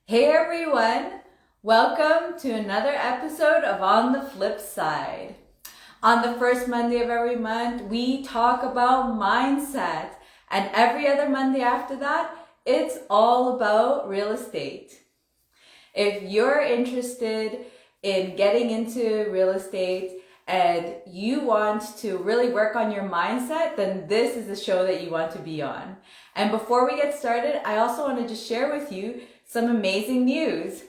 Hey everyone, welcome to another episode of On the Flip Side. On the first Monday of every month, we talk about mindset, and every other Monday after that, it's all about real estate. If you're interested in getting into real estate and you want to really work on your mindset, then this is the show that you want to be on. And before we get started, I also want to just share with you some amazing news.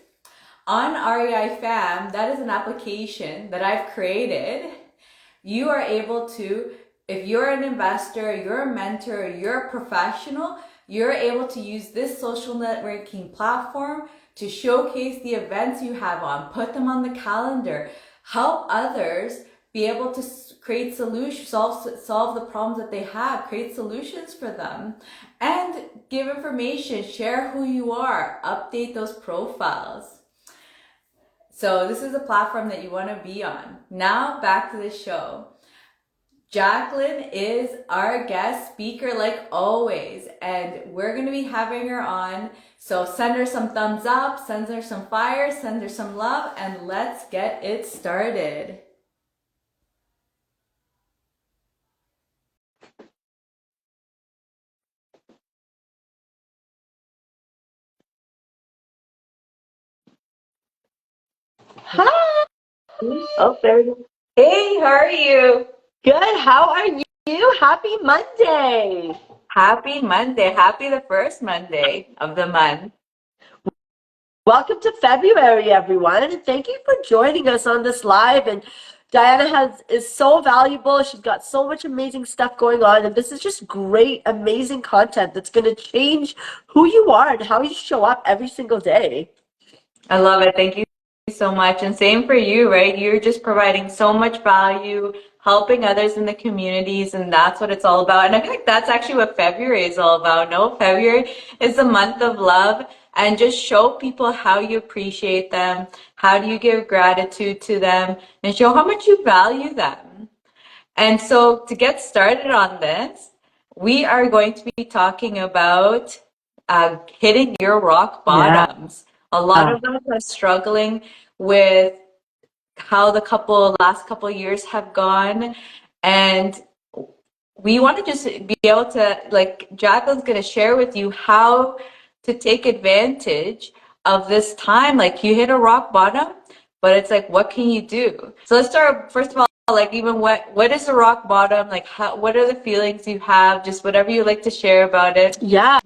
On REI Fam, that is an application that I've created. You are able to, if you're an investor, you're a mentor, you're a professional, you're able to use this social networking platform to showcase the events you have on, put them on the calendar, help others be able to create solutions, solve the problems that they have, create solutions for them, and give information, share who you are, update those profiles. So this is a platform that you want to be on. Now back to the show. Jacqueline is our guest speaker like always, and we're going to be having her on. So send her some thumbs up, send her some fire, send her some love, and let's get it started. Hi. Oh, there we go. Hey, how are you? Good. How are you? Happy Monday. Happy Monday. Happy the first Monday of the month. Welcome to February, everyone, and thank you for joining us on this live. And Diana is so valuable. She's got so much amazing stuff going on, and this is just great, amazing content that's going to change who you are and how you show up every single day. I love it. Thank you so much. And same for you, right? You're just providing so much value, helping others in the communities, and that's what it's all about. And I think that's actually what February is all about. No, February is the month of love, and just show people how you appreciate them, how do you give gratitude to them, and show how much you value them. And so to get started on this, we are going to be talking about hitting your rock Yeah. bottoms. A lot of us are struggling with how the last couple years have gone, and we want to just be able to, like, Jacqueline's going to share with you how to take advantage of this time. Like, you hit a rock bottom, but it's like, what can you do? So let's start, first of all, like, even what is a rock bottom? Like, what are the feelings you have? Just whatever you like to share about it. Yeah.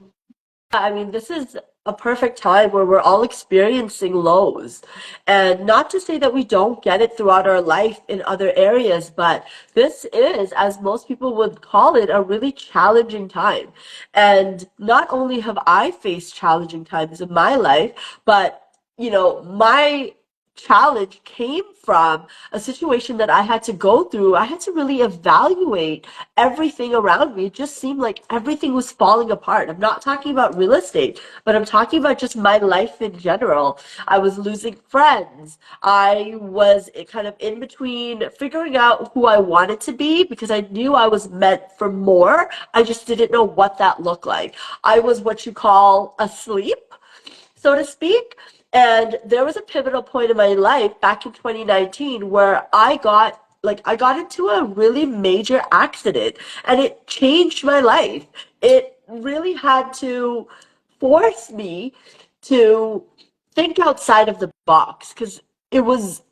I mean, this is a perfect time where we're all experiencing lows. And not to say that we don't get it throughout our life in other areas, but this is, as most people would call it, a really challenging time. And not only have I faced challenging times in my life, but my challenge came from a situation that I had to go through. I had to really evaluate everything around me. It just seemed like everything was falling apart. I'm not talking about real estate, but I'm talking about just my life in general. I was losing friends. I was kind of in between figuring out who I wanted to be because I knew I was meant for more. I just didn't know what that looked like. I was what you call asleep, so to speak. And there was a pivotal point in my life back in 2019 where I got into a really major accident and it changed my life. It really had to force me to think outside of the box because it was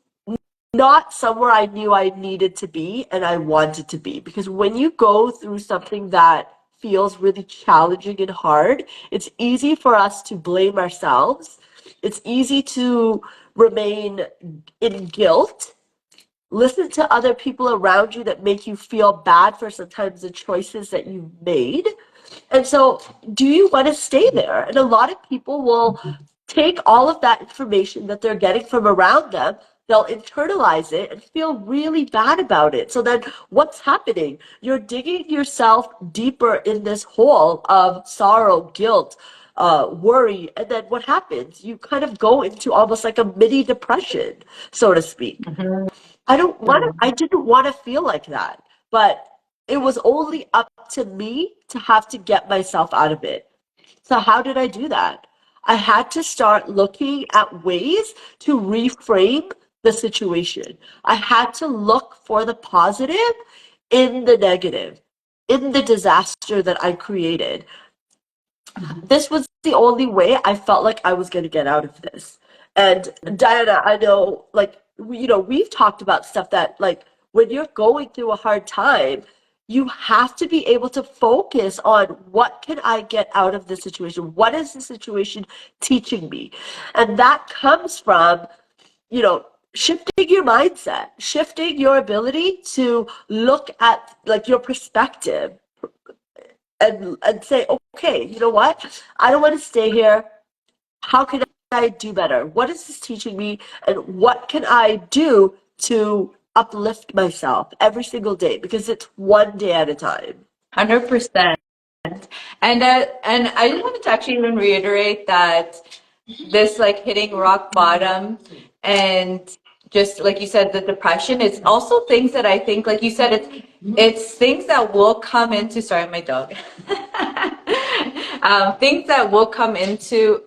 not somewhere I knew I needed to be and I wanted to be. Because when you go through something that feels really challenging and hard, it's easy for us to blame ourselves. It's easy to remain in guilt. Listen to other people around you that make you feel bad for sometimes the choices that you've made. And so, do you want to stay there? And a lot of people will take all of that information that they're getting from around them, they'll internalize it and feel really bad about it. So then what's happening? You're digging yourself deeper in this hole of sorrow, guilt, worry. And then what happens? You kind of go into almost like a mini depression, so to speak. I didn't want to feel like that, but it was only up to me to have to get myself out of it. So how did I do that? I had to start looking at ways to reframe the situation. I had to look for the positive in the negative, in the disaster that I created. This was the only way I felt like I was going to get out of this. And Diana, I know, like, we've talked about stuff that, like, when you're going through a hard time, you have to be able to focus on what can I get out of this situation? What is the situation teaching me? And that comes from, shifting your mindset, shifting your ability to look at like your perspective and say, okay, you know what? I don't want to stay here. How can I do better? What is this teaching me? And what can I do to uplift myself every single day? Because it's one day at a time. 100%. And I just wanted to actually even reiterate that this like hitting rock bottom and just like you said, the depression, it's also things that I think, like you said, it's things that will come into, sorry, my dog. Things that will come into,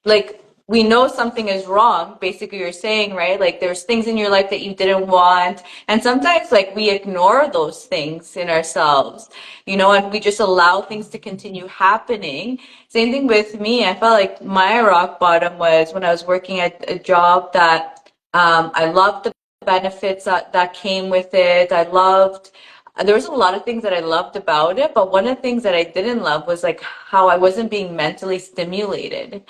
like, we know something is wrong, basically you're saying, right? Like there's things in your life that you didn't want, and sometimes like we ignore those things in ourselves, and we just allow things to continue happening. Same thing with me. I felt like my rock bottom was when I was working at a job that I loved the benefits that came with it. There was a lot of things that I loved about it, but one of the things that I didn't love was like how I wasn't being mentally stimulated.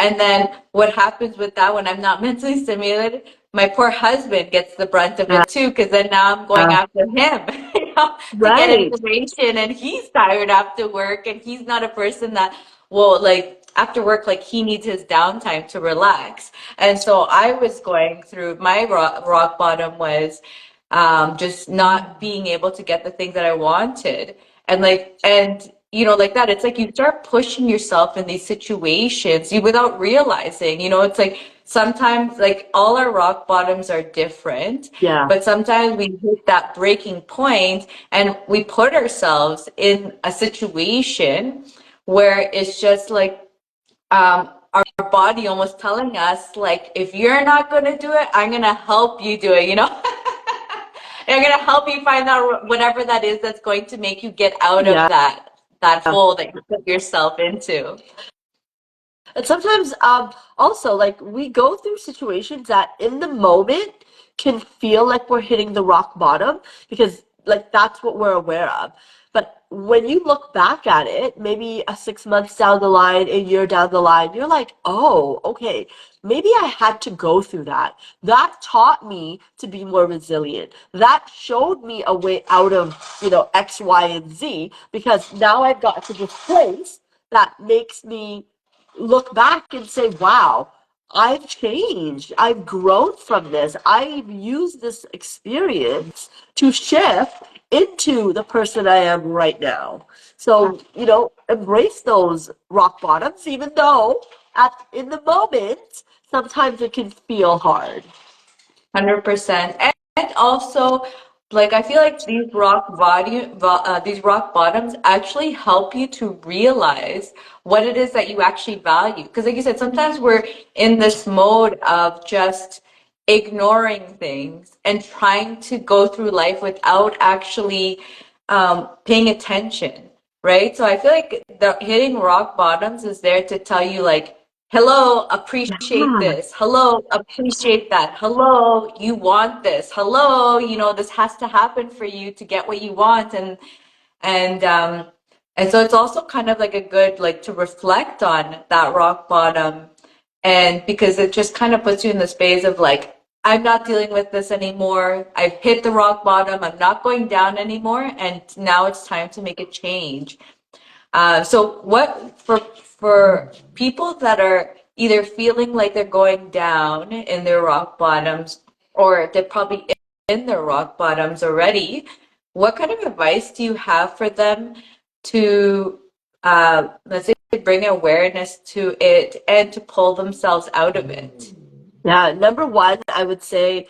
And then what happens with that when I'm not mentally stimulated? My poor husband gets the brunt of Yeah. it too, because then now I'm going after him, to get Right. information, and he's tired after work, and he's not a person that will like after work, like he needs his downtime to relax. And so I was going through my rock bottom was just not being able to get the things that I wanted. And like that, it's like you start pushing yourself in these situations without realizing, it's like sometimes like all our rock bottoms are different, Yeah. but sometimes we hit that breaking point and we put ourselves in a situation where it's just like our body almost telling us like, if you're not going to do it, I'm going to help you do it. I'm going to help you find out whatever that is that's going to make you get out of Yeah. that hole that you put yourself into. And sometimes, also, like, we go through situations that in the moment can feel like we're hitting the rock bottom because, like, that's what we're aware of. But when you look back at it, maybe 6 months down the line, a year down the line, you're like, oh, okay, maybe I had to go through that. That taught me to be more resilient. That showed me a way out of, X, Y, and Z because now I've got to this place that makes me look back and say, wow, I've changed. I've grown from this. I've used this experience to shift into the person I am right now. So, embrace those rock bottoms, even though in the moment, sometimes it can feel hard. 100%. And also, like I feel like these rock bottoms actually help you to realize what it is that you actually value. Because like you said, sometimes we're in this mode of just ignoring things and trying to go through life without actually paying attention, right? So I feel like the hitting rock bottoms is there to tell you like, hello, appreciate Yeah. this. Hello, appreciate that. Hello, you want this. Hello, this has to happen for you to get what you want. And and so it's also kind of like a good like to reflect on that rock bottom, and because it just kind of puts you in the space of like, I'm not dealing with this anymore. I've hit the rock bottom. I'm not going down anymore, and now it's time to make a change. So what for people that are either feeling like they're going down in their rock bottoms, or they're probably in their rock bottoms already, what kind of advice do you have for them to let's say bring awareness to it and to pull themselves out of it? Yeah. Number one, I would say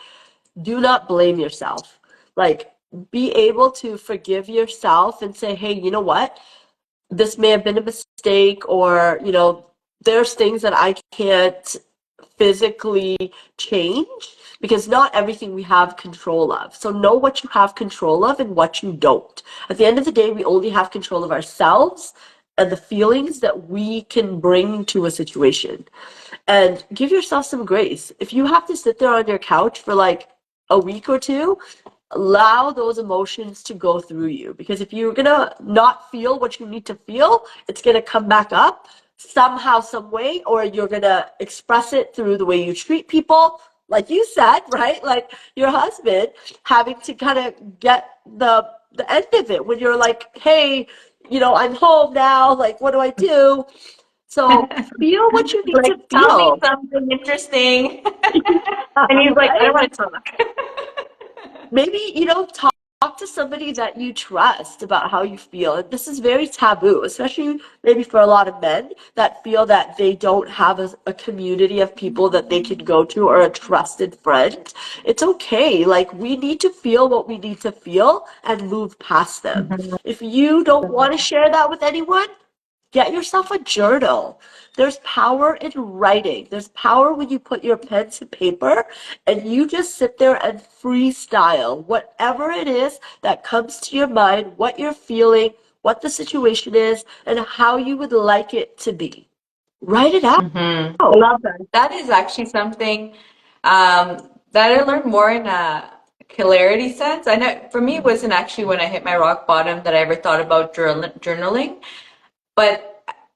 do not blame yourself. Like, be able to forgive yourself and say, hey, you know what? This may have been a mistake, or, there's things that I can't physically change because not everything we have control of. So know what you have control of and what you don't. At the end of the day, we only have control of ourselves and the feelings that we can bring to a situation. And give yourself some grace. If you have to sit there on your couch for like a week or two, allow those emotions to go through you, because if you're gonna not feel what you need to feel, it's gonna come back up somehow, some way, or you're gonna express it through the way you treat people, like you said, right? Like your husband having to kind of get the end of it when you're like, hey, I'm home now, like what do I do? So feel what you need Like, to tell me feel. something interesting. And he's like, I don't Right? want to talk. Maybe, talk to somebody that you trust about how you feel. And this is very taboo, especially maybe for a lot of men that feel that they don't have a community of people that they can go to or a trusted friend. It's okay. Like, we need to feel what we need to feel and move past them. If you don't want to share that with anyone, get yourself a journal. There's power in writing. There's power when you put your pen to paper and you just sit there and freestyle whatever it is that comes to your mind, what you're feeling, what the situation is, and how you would like it to be. Write it out. I love that. That is actually something that I learned more in a clarity sense. I know for me, it wasn't actually when I hit my rock bottom that I ever thought about journaling. But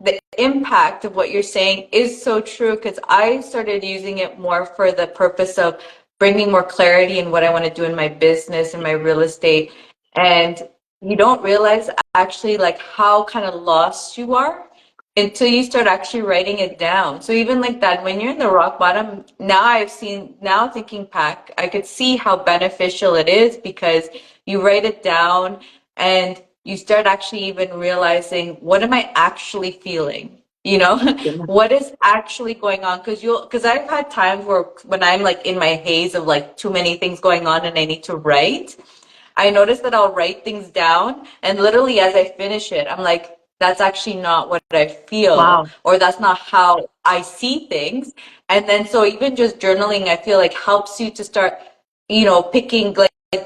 the impact of what you're saying is so true because I started using it more for the purpose of bringing more clarity in what I want to do in my business and my real estate. And you don't realize actually like how kind of lost you are until you start actually writing it down. So even like that, when you're in the rock bottom, now thinking back, I could see how beneficial it is because you write it down and you start actually even realizing, what am I actually feeling? You know, what is actually going on? Because I've had times where when I'm like in my haze of like too many things going on and I need to write, I notice that I'll write things down and literally as I finish it, I'm like, that's actually not what I feel, Wow. or that's not how I see things. And then so even just journaling, I feel like helps you to start, picking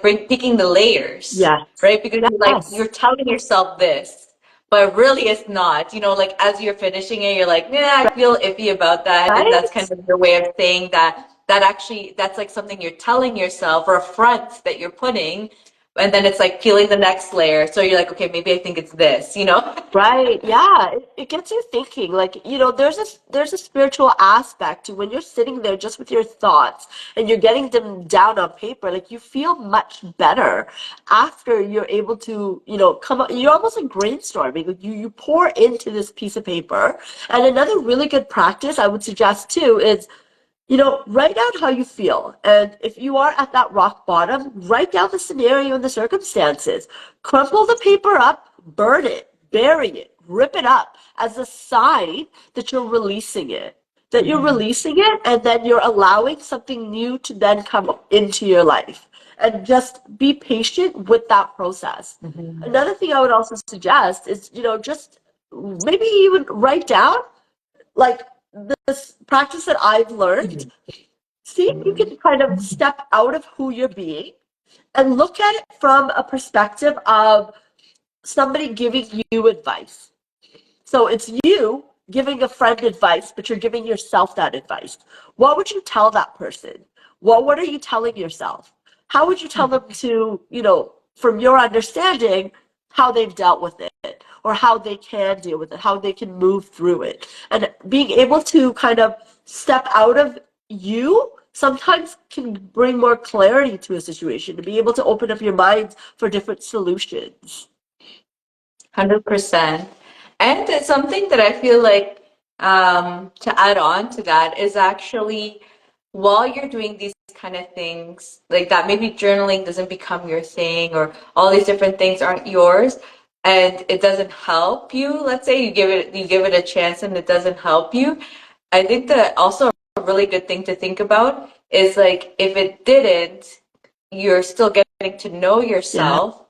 picking the layers, Yes. right? Because you're Yes. telling yourself this, but really it's not. Like as you're finishing it, you're like, yeah, I feel iffy about that. And that's kind Right? of your way of saying that actually that's like something you're telling yourself or a front that you're putting. And then it's like peeling the next layer. So you're like, okay, maybe I think it's this. Right. Yeah. It gets you thinking. Like, there's a spiritual aspect to when you're sitting there just with your thoughts and you're getting them down on paper. Like you feel much better after you're able to, come up. You're almost like brainstorming. Like you pour into this piece of paper. And another really good practice I would suggest too is write out how you feel. And if you are at that rock bottom, write down the scenario and the circumstances. Crumple the paper up, burn it, bury it, rip it up as a sign that you're releasing it. That you're releasing it and then you're allowing something new to then come into your life. And just be patient with that process. Another thing I would also suggest is, just maybe even write down like this practice that I've learned, see if you can kind of step out of who you're being and look at it from a perspective of somebody giving you advice. So it's you giving a friend advice, but you're giving yourself that advice. What would you tell that person? What are you telling yourself? How would you tell them to, from your understanding, how they've dealt with it or how they can deal with it, how they can move through it? And being able to kind of step out of you sometimes can bring more clarity to a situation, to be able to open up your mind for different solutions. 100%. And it's something that I feel like to add on to that is actually while you're doing these kind of things like that, maybe journaling doesn't become your thing or all these different things aren't yours and it doesn't help you. Let's say you give it a chance and it doesn't help you. I think that also a really good thing to think about is like if it didn't, you're still getting to know Yeah. yourself.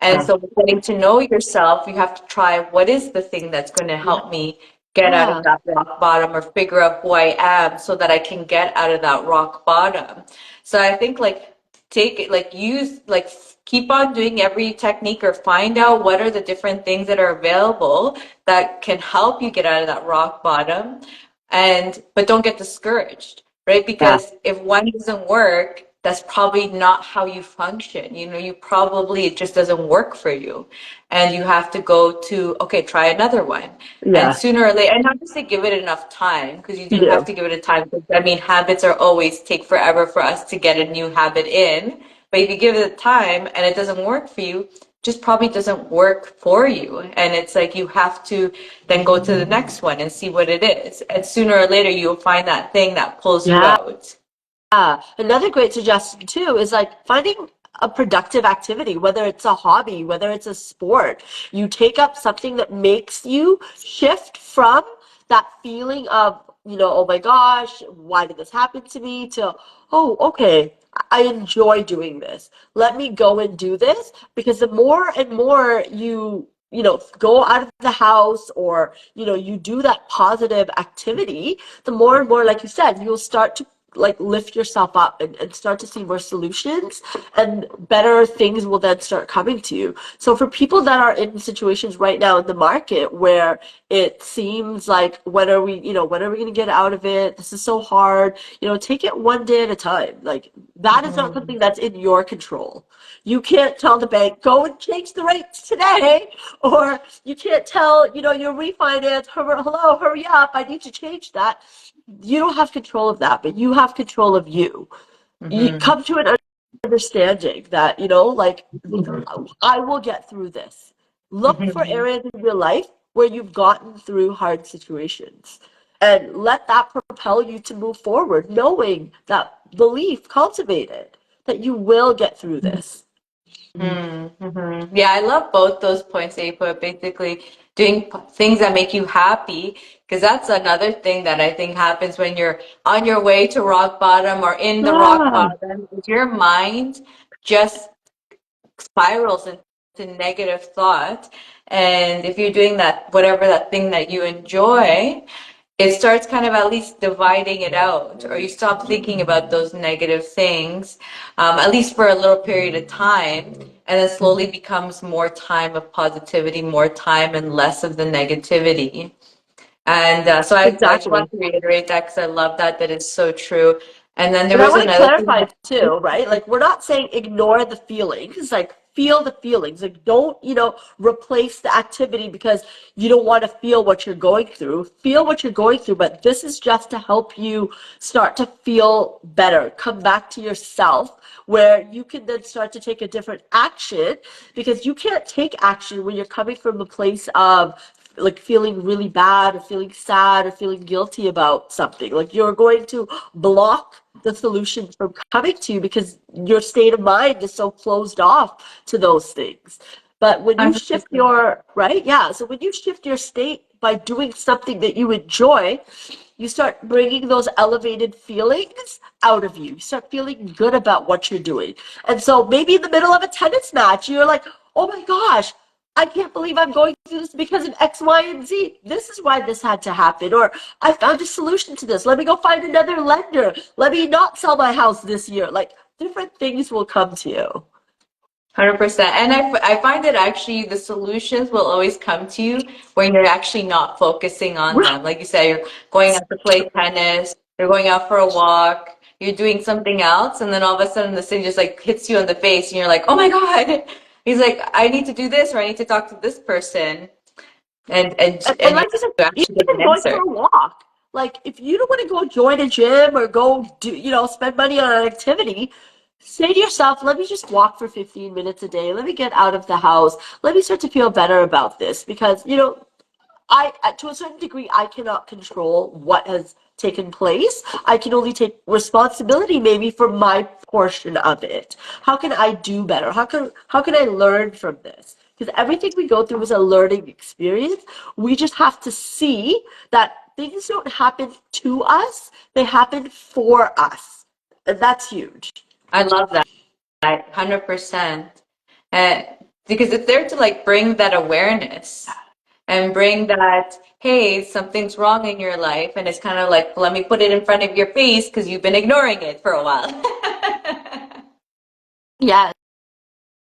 And so getting to know yourself, you have to try what is the thing that's going to Yeah. help me get out of Yeah. that rock bottom or figure out who I am so that I can get out of that rock bottom. So I think like take it, like use, like keep on doing every technique or find out what are the different things that are available that can help you get out of that rock bottom. And, but don't get discouraged, right? Yeah. Because if one doesn't work, that's probably not how you function. You know, you probably, it just doesn't work for you. And you have to go to, okay, try another one. And Yeah. sooner or later, and not just to give it enough time, because you You do have do. to give it a time. Because I mean, habits are always take forever for us to get a new habit in. But if you give it time and it doesn't work for you, just probably doesn't work for you. And it's like you have to then go to the next one and see what it is. And sooner or later, you'll find that thing that pulls you Yeah. out. Another great suggestion too is like finding a productive activity, whether it's a hobby, whether it's a sport. You take up something that makes you shift from that feeling of, oh my gosh, why did this happen to me? To, oh, okay, I enjoy doing this. Let me go and do this because the more and more go out of the house or, you do that positive activity, the more and more, like you said, you'll start to like lift yourself up and start to see more solutions and better things will then start coming to you. So for people that are in situations right now in the market where it seems like when are we going to get out of it? This is so hard. Take it one day at a time. Like that is not something that's in your control. You can't tell the bank, go and change the rates today, or you can't tell, your refinance, hello, hurry up, I need to change that. You don't have control of that, but you have control of you. You Mm-hmm. come to an understanding that, like, I will get through this. Look for Mm-hmm. areas in your life where you've gotten through hard situations and let that propel you to move forward, knowing that belief, cultivate it, that you will get through this. Mm-hmm. Yeah, I love both those points that you put. Basically, doing things that make you happy, because that's another thing that I think happens when you're on your way to rock bottom or in the rock Yeah, bottom. Is your mind just spirals into negative thought, and if you're doing that, whatever that thing that you enjoy, it starts kind of at least dividing it out, or you stop thinking about those negative things, at least for a little period of time, and then slowly becomes more time of positivity, more time and less of the negativity. And so I just exactly. want to reiterate that because I love that, that is so true. And then there And I was want to another thing clarify that, too, right? Like we're not saying ignore the feelings, like feel the feelings. Like don't, replace the activity because you don't want to feel what you're going through. Feel what you're going through, but this is just to help you start to feel better. Come back to yourself where you can then start to take a different action because you can't take action when you're coming from a place of like feeling really bad or feeling sad or feeling guilty about something. Like you're going to block the solution from coming to you because your state of mind is so closed off to those things. But when you shift 100%. your, right? Yeah. So when you shift your state by doing something that you enjoy, you start bringing those elevated feelings out of you. You start feeling good about what you're doing. And so maybe in the middle of a tennis match, you're like, oh my gosh, I can't believe I'm going through this because of X, Y, and Z. This is why this had to happen. Or I found a solution to this. Let me go find another lender. Let me not sell my house this year. Like different things will come to you. 100%. And I find that actually the solutions will always come to you when you're actually not focusing on Right. them. Like you said, you're going out to play tennis, you're going out for a walk, you're doing something else, and then all of a sudden the thing just like hits you in the face and you're like, oh my God. He's like, I need to do this or I need to talk to this person. And And you like you said, actually get even the going for answer. a walk. Like if you don't want to go join a gym or go do, spend money on an activity, say to yourself, let me just walk for 15 minutes a day. Let me get out of the house. Let me start to feel better about this because, to a certain degree, I cannot control what has taken place. I can only take responsibility maybe for my portion of it. How can I do better? How can I learn from this? Because everything we go through is a learning experience. We just have to see that things don't happen to us, they happen for us. And that's huge. I love that. 100%. And because it's there to like bring that awareness. and bring that, hey, something's wrong in your life. And it's kind of like, let me put it in front of your face because you've been ignoring it for a while. Yes.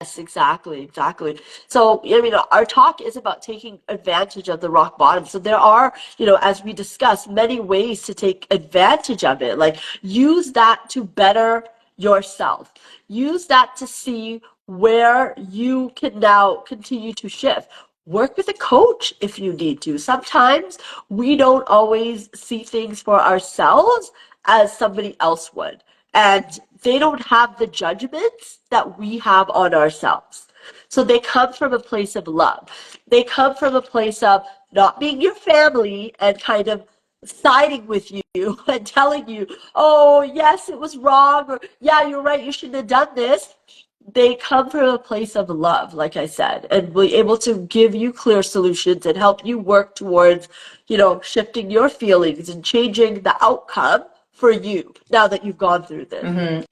Yes, exactly, exactly. So, I mean, our talk is about taking advantage of the rock bottom. So there are, as we discussed, many ways to take advantage of it. Like use that to better yourself. Use that to see where you can now continue to shift. Work with a coach if you need to. Sometimes we don't always see things for ourselves as somebody else would, and they don't have the judgments that we have on ourselves. So they come from a place of love. They come from a place of not being your family and kind of siding with you and telling you, oh, yes, it was wrong, or yeah, you're right, you shouldn't have done this. They come from a place of love, like I said, and be able to give you clear solutions and help you work towards, shifting your feelings and changing the outcome for you now that you've gone through this. Mhm.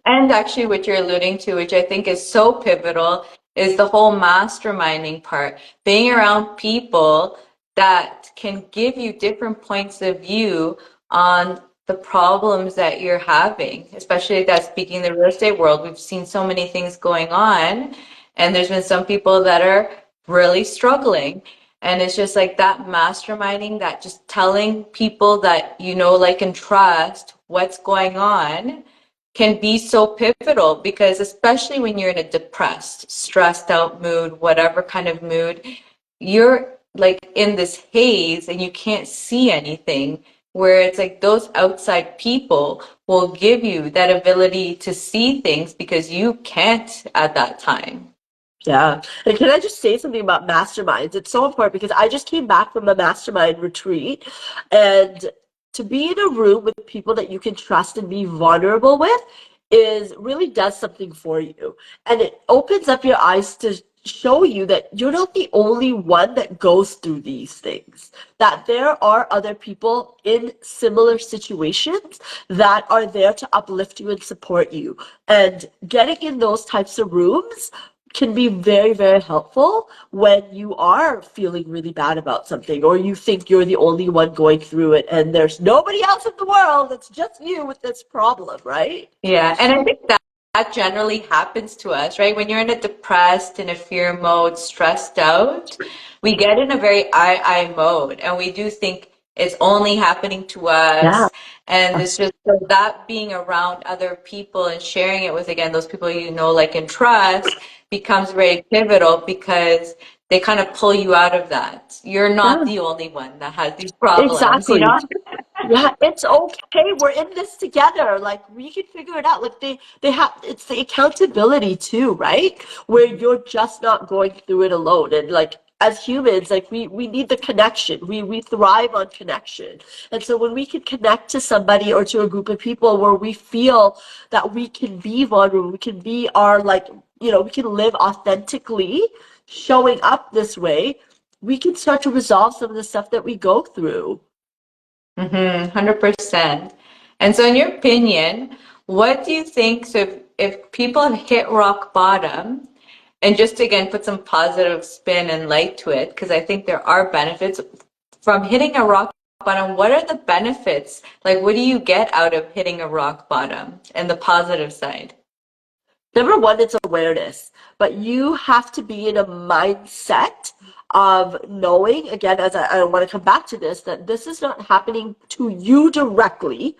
And actually, what you're alluding to, which I think is so pivotal, is the whole masterminding part. Being around people that can give you different points of view on the problems that you're having, especially that speaking in the real estate world. We've seen so many things going on, and there's been some people that are really struggling. And it's just like that masterminding, that just telling people that you know, like, and trust what's going on can be so pivotal because especially when you're in a depressed, stressed out mood, whatever kind of mood, you're like in this haze and you can't see anything. Where it's like those outside people will give you that ability to see things because you can't at that time. Yeah. And can I just say something about masterminds? It's so important because I just came back from a mastermind retreat, and to be in a room with people that you can trust and be vulnerable with is really does something for you. And it opens up your eyes to show you that you're not the only one that goes through these things, that there are other people in similar situations that are there to uplift you and support you. And getting in those types of rooms can be very, very helpful when you are feeling really bad about something or you think you're the only one going through it and there's nobody else in the world. It's just you with this problem, right? Yeah, and I think that generally happens to us, right? When you're in a depressed, in a fear mode, stressed out, we get in a very I mode, and we do think it's only happening to Yeah. us. And it's just so that being around other people and sharing it with, again, those people you know, like, and trust becomes very pivotal because they kind of pull you out of that. You're not Yeah, the only one that has these problems, you exactly. know? Yeah, it's okay. We're in this together. Like we can figure it out. Like they have it's the accountability too, right? Where you're just not going through it alone. And like as humans, like we need the connection. We thrive on connection. And so when we can connect to somebody or to a group of people where we feel that we can be vulnerable, we can be our like, we can live authentically, showing up this way, we can start to resolve some of the stuff that we go through. 100%. And so, in your opinion, what do you think? So, if people hit rock bottom, and just again put some positive spin and light to it, because I think there are benefits from hitting a rock bottom. What are the benefits? Like, what do you get out of hitting a rock bottom and the positive side? Number one, it's awareness, but you have to be in a mindset of knowing, again, as I want to come back to this, that this is not happening to you directly,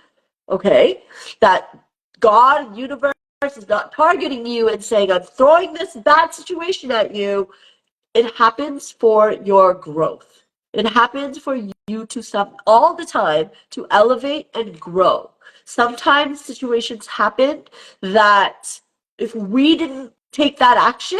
okay? That God, universe is not targeting you and saying, I'm throwing this bad situation at you. It happens for your growth. It happens for you to stop all the time to elevate and grow. Sometimes situations happen that if we didn't take that action,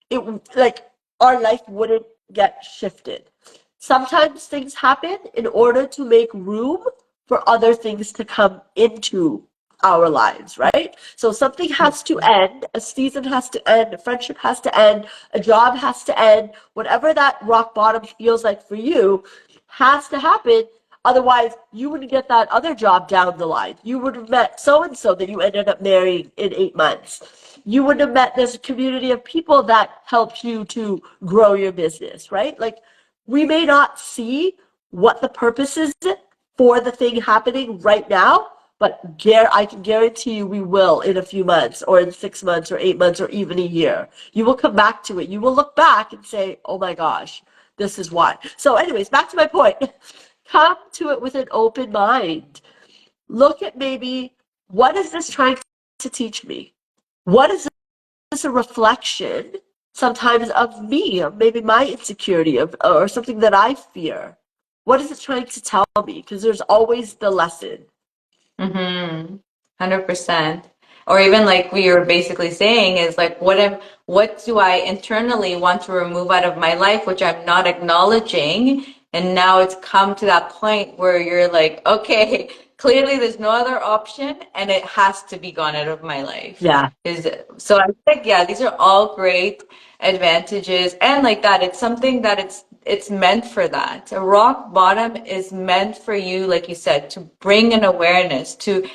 it like our life wouldn't get shifted. Sometimes things happen in order to make room for other things to come into our lives, right? So something has to end, a season has to end, a friendship has to end, a job has to end, whatever that rock bottom feels like for you has to happen. Otherwise, you wouldn't get that other job down the line. You would have met so and so that you ended up marrying in 8 months. You wouldn't have met this community of people that helped you to grow your business, right? Like we may not see what the purpose is for the thing happening right now, but I can guarantee you we will in a few months or in 6 months or 8 months or even a year. You will come back to it. You will look back and say, oh my gosh, this is why. So anyways, back to my point. Come to it with an open mind. Look at maybe, what is this trying to teach me? What is this a reflection sometimes of me, of maybe my insecurity of, or something that I fear? What is it trying to tell me? Because there's always the lesson. Mm-hmm. 100%. Or even like we were basically saying is like, what do I internally want to remove out of my life, which I'm not acknowledging? And now it's come to that point where you're like, okay, clearly there's no other option and it has to be gone out of my life. Yeah. So I think, yeah, these are all great advantages. And like that, it's something that it's meant for that. A rock bottom is meant for you, like you said, to bring an awareness, to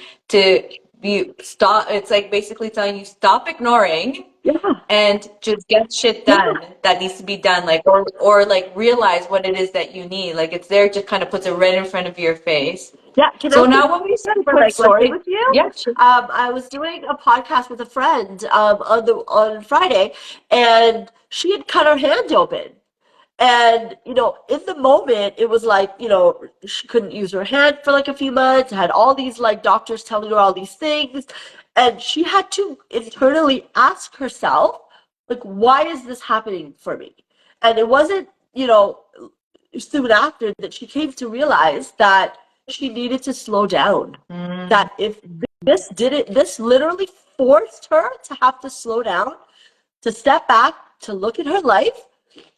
be stop. It's like basically telling you stop ignoring Yeah. and just get shit Yeah. done that needs to be done, like or like realize what it is that you need. Like it's there, just kind of puts it right in front of your face. Yeah. Can I So share now when we say a for quick like, let's story say, with you? yeah, sure. I was doing a podcast with a friend on Friday, and she had cut her hand open. And, in the moment, it was like, she couldn't use her hand for like a few months, had all these like doctors telling her all these things. And she had to internally ask herself, like, why is this happening for me? And it wasn't, soon after that she came to realize that she needed to slow down. Mm, That if this literally forced her to have to slow down, to step back, to look at her life,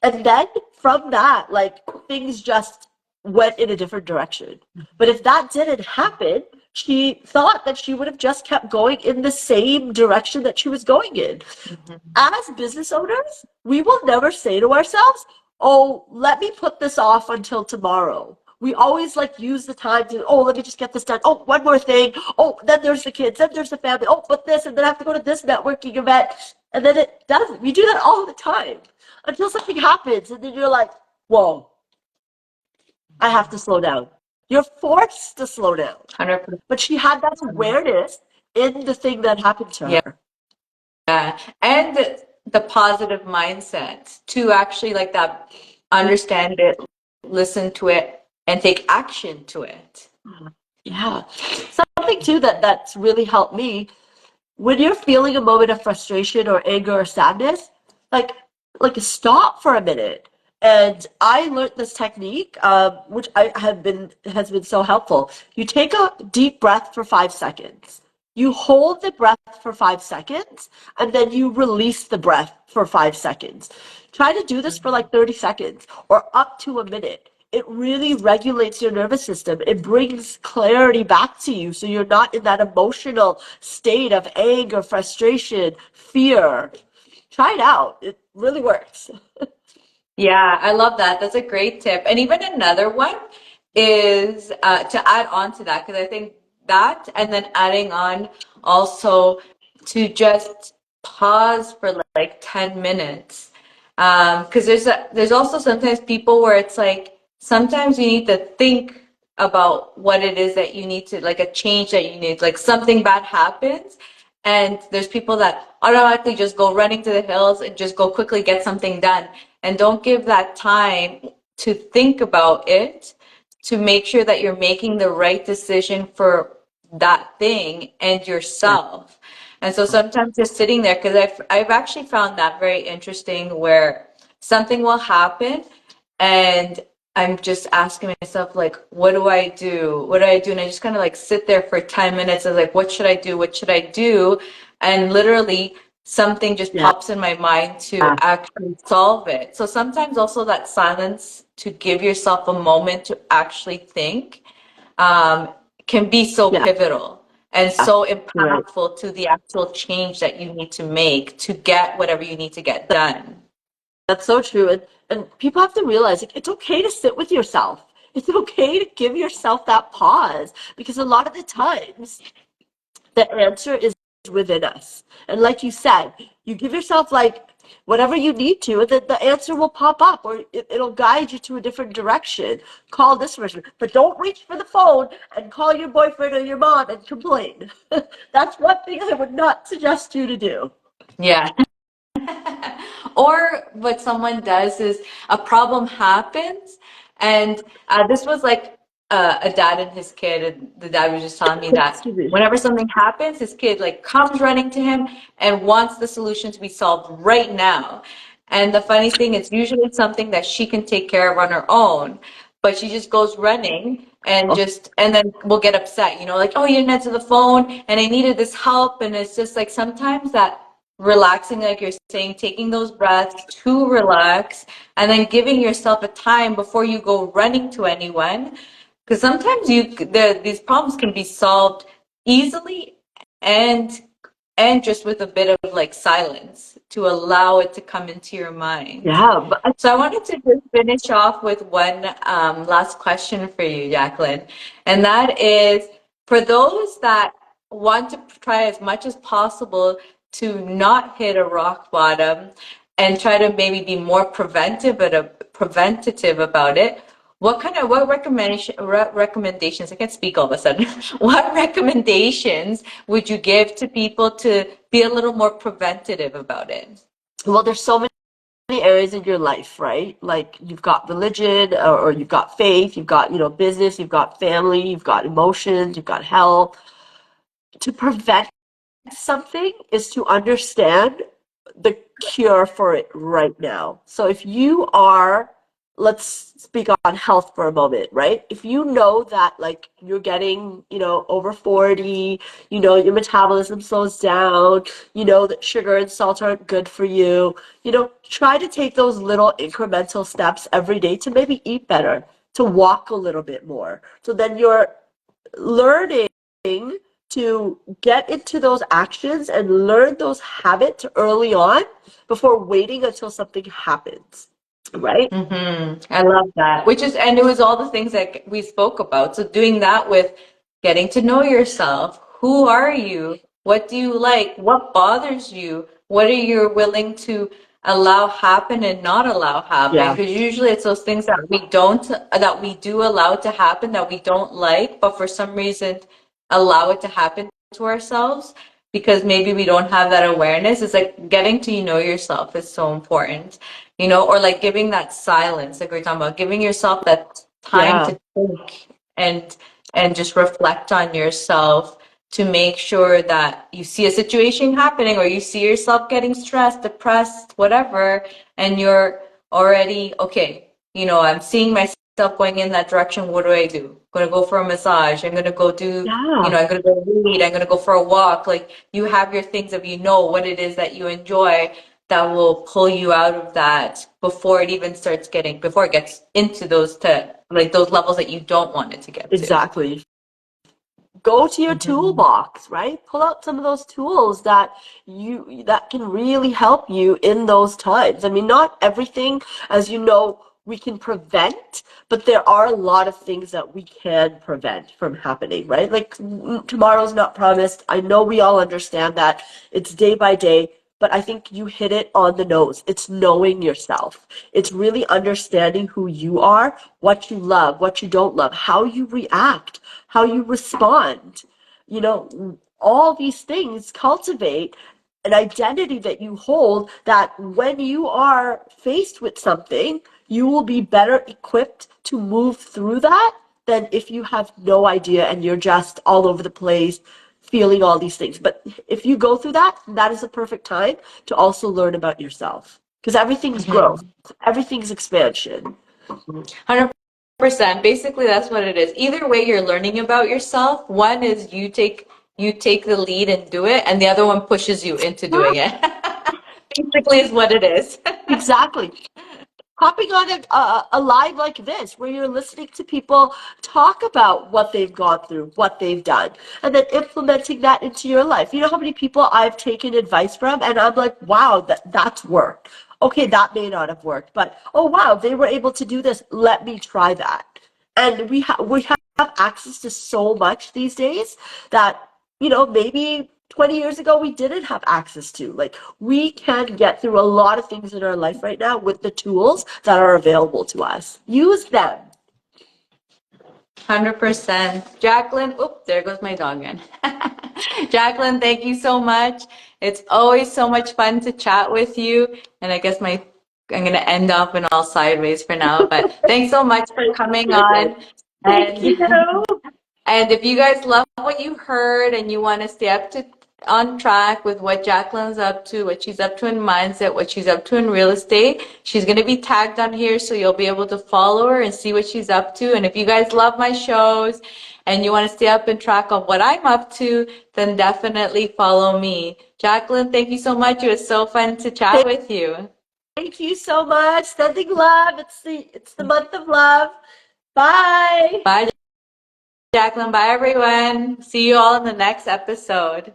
and then from that, like things just went in a different direction. But if that didn't happen, she thought that she would have just kept going in the same direction that she was going in. mhm. As business owners, we will never say to ourselves, oh, let me put this off until tomorrow. We always like use the time to, oh, let me just get this done. Oh, one more thing. Oh, then there's the kids, then there's the family. Oh, but this, and then I have to go to this networking event. And then it doesn't. We do that all the time until something happens. And then you're like, whoa, I have to slow down. You're forced to slow down. 100%. But she had that awareness in the thing that happened to Yeah. her. And the positive mindset to actually like that, understand it, listen to it, and take action to it. Yeah. Something too that's really helped me, when you're feeling a moment of frustration or anger or sadness, like stop for a minute. And I learned this technique, which I have been has been so helpful. You take a deep breath for 5 seconds. You hold the breath for 5 seconds, and then you release the breath for 5 seconds. Try to do this for like 30 seconds or up to a minute. It really regulates your nervous system. It brings clarity back to you so you're not in that emotional state of anger, frustration, fear. Try it out. It really works. Yeah, I love that. That's a great tip. And even another one is to add on to that, because I think that, and then adding on also to just pause for like 10 minutes. Because there's also sometimes people where it's like sometimes you need to think about what it is that you need to, like a change that you need, like something bad happens. And there's people that automatically just go running to the hills and just go quickly get something done and don't give that time to think about it, to make sure that you're making the right decision for that thing and Yeah. yourself. And so sometimes just sitting there, because I've actually found that very interesting, where something will happen and I'm just asking myself, like, what do I do? What do I do? And I just kind of like sit there for 10 minutes and like, what should I do? What should I do? And literally something just Yeah. pops in my mind to actually solve it. So sometimes also that silence, to give yourself a moment to actually think, um, can be so Yeah. pivotal and so You're right. impactful to the actual change that you need to make to get whatever you need to get done. That's so true. And people have to realize, like, it's okay to sit with yourself. It's okay to give yourself that pause, because a lot of the times the answer is within us. And like you said, you give yourself like whatever you need to, and then the answer will pop up, or it'll guide you to a different direction. Call this person, but don't reach for the phone and call your boyfriend or your mom and complain. That's one thing I would not suggest you to do. Yeah. Or what someone does is a problem happens, and this was like a dad and his kid, and the dad was just telling me that Excuse me. whenever something happens, his kid like comes running to him and wants the solution to be solved right now. And the funny thing is, usually it's something that she can take care of on her own, but she just goes running and Oh, just and then we'll get upset, like, oh, you didn't answer the phone, and I needed this help, and it's just like sometimes that relaxing, like you're saying, taking those breaths to relax, and then giving yourself a time before you go running to anyone. Because sometimes these problems can be solved easily and just with a bit of like silence to allow it to come into your mind. yeah, but So I wanted to just finish off with one last question for you, Jacqueline, and that is for those that want to try as much as possible to not hit a rock bottom and try to maybe be more preventative about it. What recommendations, I can't speak all of a sudden. What recommendations would you give to people to be a little more preventative about it? well, there's so many areas in your life, right? Like you've got religion, or you've got faith, you've got, business, you've got family, you've got emotions, you've got health. To prevent something is to understand the cure for it right now. So if you are, let's speak on health for a moment, right? If you know that like you're getting, over 40, your metabolism slows down, you know that sugar and salt aren't good for you, try to take those little incremental steps every day to maybe eat better, to walk a little bit more. So then you're learning to get into those actions and learn those habits early on before waiting until something happens, right? I love that. And it was all the things that we spoke about. So doing that with getting to know yourself. Who are you? What do you like? What bothers you? What are you willing to allow happen and not allow happen? Yeah, Because usually it's those things that we do allow to happen that we don't like, but for some reason allow it to happen to ourselves because maybe we don't have that awareness. It's like getting to know yourself is so important, or like giving that silence, like we are talking about, giving yourself that time yeah, to think and just reflect on yourself to make sure that you see a situation happening or you see yourself getting stressed, depressed, whatever, and you're already okay. I'm seeing myself going in that direction. What do I do? I'm gonna go for a massage. I'm gonna go do, yeah, I'm gonna go read. I'm gonna go for a walk. Like you have your things of what it is that you enjoy that will pull you out of that before it gets into those levels that you don't want it to get to. exactly. Go to your Mhm. toolbox, right? Pull out some of those tools that can really help you in those times. I mean, not everything, as you know, we can prevent, but there are a lot of things that we can prevent from happening, right? Like tomorrow's not promised. I know we all understand that. It's day by day, but I think you hit it on the nose. It's knowing yourself. It's really understanding who you are, what you love, what you don't love, how you react, how you respond. All these things cultivate an identity that you hold that when you are faced with something, you will be better equipped to move through that than if you have no idea and you're just all over the place feeling all these things. But if you go through that, that is a perfect time to also learn about yourself because everything's growth, Mhm. everything's expansion. 100%. Basically, that's what it is. Either way, you're learning about yourself. One is you take the lead and do it, and the other one pushes you into Yeah, doing it. Basically, is what it is. exactly. Hopping on a live like this where you're listening to people talk about what they've gone through, what they've done, and then implementing that into your life. You know how many people I've taken advice from and I'm like, wow, that's worked. Okay, that may not have worked, but oh wow, they were able to do this. Let me try that. And we have access to so much these days that maybe 20 years ago we didn't have access to. Like, we can get through a lot of things in our life right now with the tools that are available to us. Use them. 100%. Jacqueline, oop, there goes my dog again. Jacqueline, thank you so much. It's always so much fun to chat with you. And I guess I'm going to end up in all sideways for now. But thanks so much for coming on. Thank you. And if you guys love what you heard and you want to stay on track with what Jacqueline's up to, what she's up to in mindset, what she's up to in real estate, she's going to be tagged on here so you'll be able to follow her and see what she's up to. And if you guys love my shows and you want to stay up in track of what I'm up to, then definitely follow me. Jacqueline, thank you so much. It was so fun to chat with you. Thank you so much. Sending love. It's the month of love. Bye. Bye, Jacqueline. Bye, everyone. See you all in the next episode.